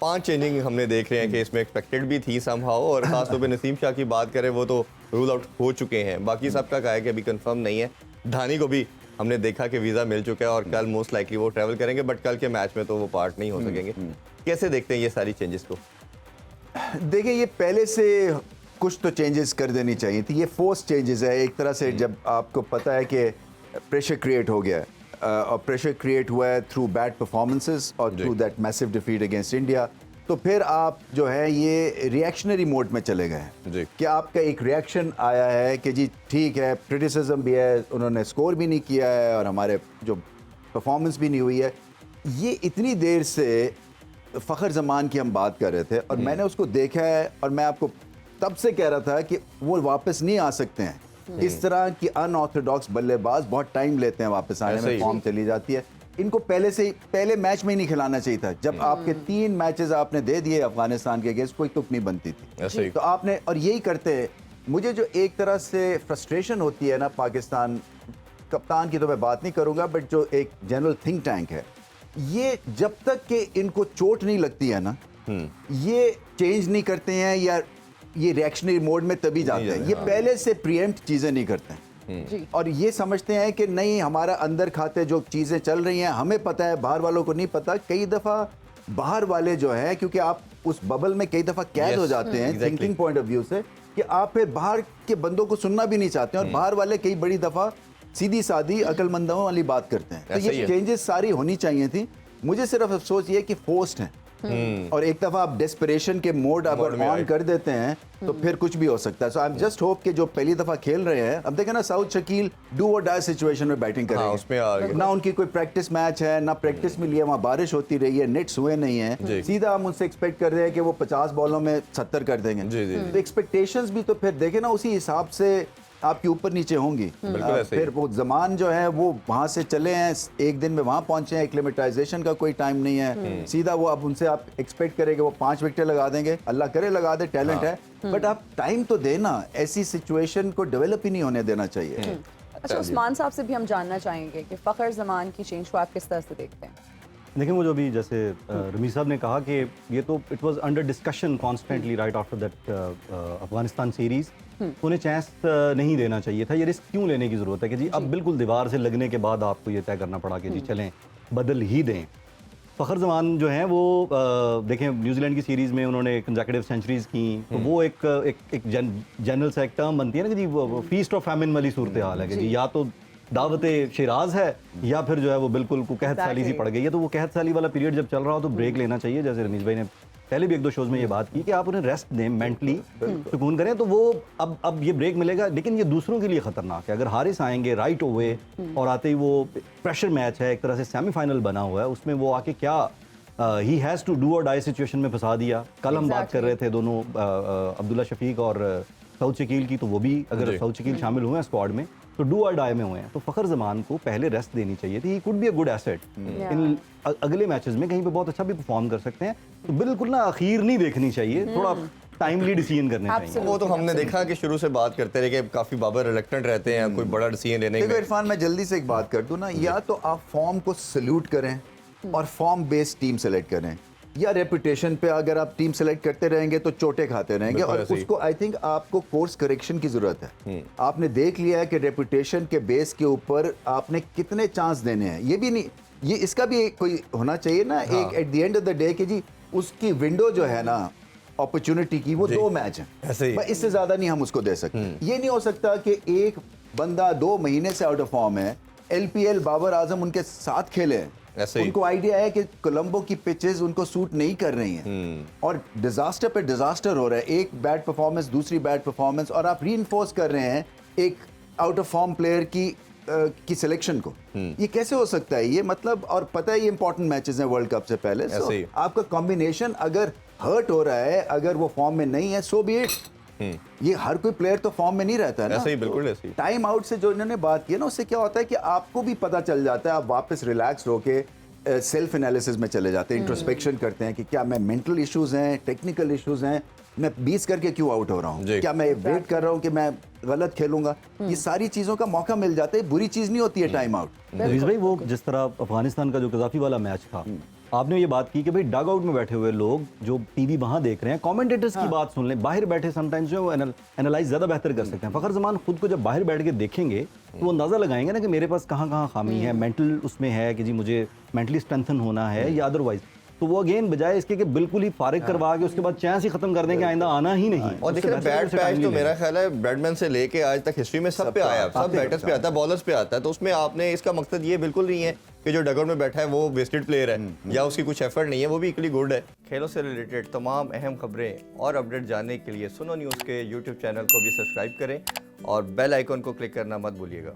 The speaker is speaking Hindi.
5 चेंजिंग हमने देख रहे हैं कि इसमें एक्सपेक्टेड भी थी समहाउ, और खास तौर पे नसीम शाह की बात करें वो तो रूल आउट हो चुके हैं। बाकी सबका कहा है कि अभी कंफर्म नहीं है। धानी को भी हमने देखा कि वीज़ा मिल चुका है और कल मोस्ट लाइकली वो ट्रैवल करेंगे, बट कल के मैच में तो वो पार्ट नहीं हो सकेंगे। कैसे देखते हैं ये सारी चेंजेस को? देखिए, ये पहले से कुछ तो चेंजेस कर देनी चाहिए थी। ये फोर्स चेंजेस है एक तरह से। जब आपको पता है कि प्रेशर क्रिएट हो गया है और प्रेशर क्रिएट हुआ है थ्रू बैड परफॉर्मेंसेस और through that massive defeat against India, तो फिर आप जो है ये रिएक्शनरी मोड में चले गए हैं कि आपका एक रिएक्शन आया है कि जी ठीक है, क्रिटिसिज्म भी है, उन्होंने स्कोर भी नहीं किया है और हमारे जो परफॉर्मेंस भी नहीं हुई है। ये इतनी देर से फ़खर ज़मान की हम बात कर रहे थे और मैंने उसको देखा है और मैं आपको तब से कह रहा था कि वो वापस नहीं आ सकते हैं। इस तरह की अनऑर्थोडॉक्स बल्लेबाज बहुत टाइम लेते हैं वापस आने में, फॉर्म चली जाती है। इनको पहले मैच में ही नहीं खिलाना चाहिए था। जब आपके 3 मैचेस आपने दे दिए अफगानिस्तान के अगेंस्ट, कोई तुक नहीं बनती थी। तो आपने, और यही करते हैं। मुझे जो एक तरह से फ्रस्ट्रेशन होती है ना, पाकिस्तान कप्तान की तो मैं बात नहीं करूंगा, बट जो एक जनरल थिंक टैंक है, ये जब तक कि इनको चोट नहीं लगती है ना, ये चेंज नहीं करते हैं या ये रिएक्शनरी मोड में तभी जाते हैं। ये पहले से प्रीएम्प्ट चीज़ें नहीं करते हैं और ये समझते हैं कि नहीं, हमारा अंदर खाते जो चीज़ें चल रही हैं हमें पता है, बाहर वालों को नहीं पता। कई दफ़ा बाहर वाले जो है, क्योंकि आप उस बबल में कई दफ़ा कैद हो जाते हैं थिंकिंग पॉइंट ऑफ व्यू से, कि आप फिर बाहर के बंदों को सुनना भी नहीं चाहते हैं और बाहर वाले कई बड़ी दफ़ा सीधी सादी अकलमंदों वाली बात करते हैं। तो ये चेंजेस सारी होनी चाहिए थी। मुझे सिर्फ अफसोस ये कि फोर्स्ड हैं और एक दफा आप डेस्परेशन के मोड अगर ऑन कर देते हैं तो फिर कुछ भी हो सकता है। सो आई एम जस्ट होप कि जो पहली दफा खेल रहे हैं, अब देखें ना, साउथ शकील डू और डाई सिचुएशन में बैटिंग करेंगे। ना उनकी कोई प्रैक्टिस मैच है, ना प्रैक्टिस में लिया, वहाँ बारिश होती रही है, नेट्स हुए नहीं है, सीधा हम उनसे एक्सपेक्ट कर रहे हैं कि वो 50 बॉलों में 70 कर देंगे। तो एक्सपेक्टेशंस भी तो फिर देखें ना, उसी हिसाब से आपके ऊपर नीचे होंगी। फिर वो जमान जो है वो वहां से चले हैं, एक दिन में वहां पहुंचे हैं, एक्लेमेटाइजेशन का कोई टाइम नहीं है। सीधा वो अब उनसे आप एक्सपेक्ट करेंगे वो 5 विकेट लगा देंगे, अल्लाह करे लगा दे, टैलेंट है, बट आप टाइम तो देना। ऐसी सिचुएशन को डेवलप ही नहीं होने देना चाहिए। अच्छा, उस्मान साहब से भी हम जानना चाहेंगे कि फ़खर ज़मान की चेंज को आप किस तरह से देखते हैं? देखिए, वो जो अभी जैसे रमीज साहब ने कहा कि ये तो it was under discussion constantly right after that Afghanistan series, उन्हें चांस नहीं देना चाहिए था। ये रिस्क क्यों लेने की ज़रूरत है कि जी अब बिल्कुल दीवार से लगने के बाद आपको ये तय करना पड़ा कि जी चलें बदल ही दें। फ़खर ज़मान जो हैं वो देखें, न्यूजीलैंड की सीरीज़ में उन्होंने कंसेक्यूटिव सेंचुरीज़ की, तो वो एक जनरल सा एक टर्म बनती है ना कि जी वो फीस्ट ऑफ फैमिन वाली सूरत हाल है कि जी या तो दावत शिराज है या फिर जो है वो बिल्कुल को कहत साली सी पड़ गई है। तो वो कहत साली वाला पीरियड जब चल रहा हो तो ब्रेक लेना चाहिए। जैसे रमीज भाई ने पहले भी 1-2 शोज में ये बात की कि आप उन्हें रेस्ट दें, मेंटली सुकून करें, तो वो अब ये ब्रेक मिलेगा। लेकिन ये दूसरों के लिए खतरनाक है। अगर हारिस आएंगे राइट ओवे और आते ही वो प्रेशर मैच है, एक तरह से सेमीफाइनल बना हुआ है, उसमें वो आके क्या ही हैज़ टू डू और डाई सिचुएशन में फंसा दिया। कल हम बात कर रहे थे दोनों अब्दुल्ला शफीक और साउथ शकील की, तो वो भी अगर साउथ शकील शामिल हुए हैं स्क्वाड में तो डू और डाई में हुए हैं। तो फ़खर ज़मान को पहले रेस्ट देनी चाहिए थी। He could be a good asset in अगले मैचेस में, कहीं पे बहुत अच्छा भी परफॉर्म कर सकते हैं। तो बिल्कुल ना अखीर नहीं देखनी चाहिए, थोड़ा टाइमली डिसीजन करने चाहिए। वो तो हमने देखा कि शुरू से बात करते रहे कि काफी बाबर रिलक्टेंट रहते हैं कोई बड़ा डिसीजन लेने में। देखो इरफान, मैं जल्दी से एक बात कर दूं ना, या तो आप फॉर्म को सल्यूट करें और फॉर्म बेस्ड टीम सेलेक्ट करें, या रेपुटेशन पे अगर आप टीम सेलेक्ट करते रहेंगे तो चोटें खाते रहेंगे। और उसको आई थिंक आपको कोर्स करेक्शन की जरूरत है। आपने देख लिया है कि रेपुटेशन के बेस के ऊपर आपने कितने चांस देने हैं। ये भी नहीं, ये इसका भी कोई होना चाहिए ना एक at the end of the day कि जी उसकी विंडो जो है ना अपॉर्चुनिटी की, वो 2 मैच है, इससे ज्यादा नहीं हम उसको दे सकते। ये नहीं हो सकता कि एक बंदा 2 महीने से आउट ऑफ फॉर्म है, LPL बाबर आजम उनके साथ खेले, उनको आइडिया है कि कोलंबो की पिचेस उनको सूट नहीं कर रही हैं और डिजास्टर पे डिजास्टर हो रहा है, एक बैड परफॉर्मेंस दूसरी बैड परफॉर्मेंस, और आप रीइंफोर्स कर रहे हैं एक आउट ऑफ फॉर्म प्लेयर की सिलेक्शन को। ये कैसे हो सकता है? ये मतलब, और पता है ये इंपॉर्टेंट मैचेस हैं वर्ल्ड कप से पहले, आपका कॉम्बिनेशन अगर हर्ट हो रहा है, अगर वो फॉर्म में नहीं है, सो बी इट। ये हर कोई प्लेयर तो फॉर्म में नहीं रहता है ना। ऐसे ही, बिल्कुल ऐसे ही। टाइम आउट से जो इन्होंने बात की ना, उससे क्या होता है कि आपको भी पता चल जाता है, आप वापस रिलैक्स होके सेल्फ एनालिसिस में चले जाते हैं, इंट्रोस्पेक्शन करते हैं कि क्या मैं मेंटल इश्यूज हैं, टेक्निकल इश्यूज हैं, मैं 20 करके क्यों आउट हो रहा हूँ, क्या मैं वेट कर रहा हूँ कि मैं गलत खेलूंगा। ये सारी चीजों का मौका मिल जाता है, बुरी चीज नहीं होती है टाइम आउट। भाई, वो जिस तरह अफगानिस्तान का जो कजाफी वाला मैच था, आपने ये बात की कि भाई डग आउट में बैठे हुए लोग जो टीवी वहां देख रहे हैं कमेंटेटर्स की बात सुन लें, बाहर बैठे समटाइम्स जो है वो एनालाइज ज़्यादा बेहतर कर सकते हैं। फ़खर ज़मान खुद को जब बाहर बैठ के देखेंगे तो वो अंदाज़ा लगाएंगे ना कि मेरे पास कहाँ कहाँ खामी है, मेंटल उसमें है कि जी मुझे मेंटली स्ट्रेंथन होना है या अदरवाइज। तो वो अगेन बजाय इसके कि बिल्कुल ही फारिग करवा के उसके बाद चांस ही खत्म कर दें कि आइंदा आना ही नहीं। और देखिए बैट पैच तो मेरा ख्याल है बैट्समैन से लेके आज तक हिस्ट्री में सब पे आया, सब बैटर्स पे आता है, बॉलर्स पे आता है। तो उसमें आपने इसका मकसद ये बिल्कुल नहीं है कि जो डगआउट में बैठा है वो वेस्टेड प्लेयर है या उसकी कुछ एफर्ट नहीं है, वो भी इक्वली गुड है। खेलों से रिलेटेड तमाम अहम खबरें और अपडेट जानने के लिए सुनो न्यूज़ के यूट्यूब चैनल को भी सब्सक्राइब करें और बेल आइकन को क्लिक करना मत भूलिएगा।